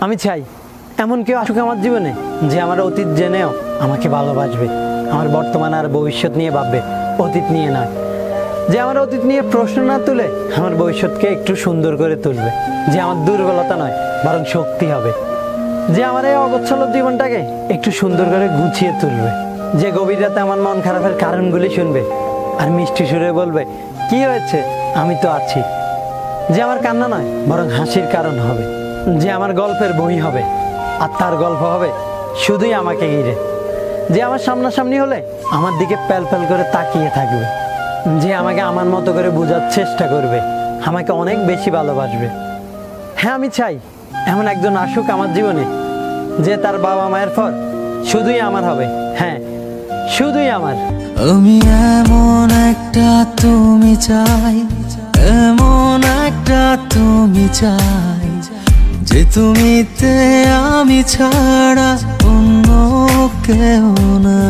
আমি চাই এমন কেউ আসুক আমার জীবনে যে আমার অতীত জেনেও আমাকে ভালোবাসবে, আমার বর্তমান আর ভবিষ্যৎ নিয়ে ভাববে, অতীত নিয়ে নয়। যে আমার অতীত নিয়ে প্রশ্ন না তুলে আমার ভবিষ্যৎকে একটু সুন্দর করে তুলবে, যে আমার দুর্বলতা নয় বরং শক্তি হবে। যে আমার এই অগোছালো জীবনটাকে একটু সুন্দর করে গুছিয়ে তুলবে, যে গভীর রাতে আমার মন খারাপের কারণগুলি শুনবে আর মিষ্টি সুরে বলবে, কি হয়েছে, আমি তো আছি। যে আমার কান্না নয় বরং হাসির কারণ হবে, যে আমার গল্পের বই হবে আর তার গল্প হবে শুধুই আমাকে ঘিরে। যে আমার সামনাসামনি হলে আমার দিকে প্যাল প্যাল করে তাকিয়ে থাকবে, যে আমাকে আমার মতো করে বোঝার চেষ্টা করবে, আমাকে অনেক বেশি ভালোবাসবে। হ্যাঁ, আমি চাই এমন একজন আসুক আমার জীবনে যে তার বাবা মায়ের পর শুধুই আমার হবে। হ্যাঁ, শুধুই আমার। আমি এমন একটা তুমি চাই, এমন একটা তুমি চাই, যে তুমিতে আমি ছাড়া অন্য কেউ না।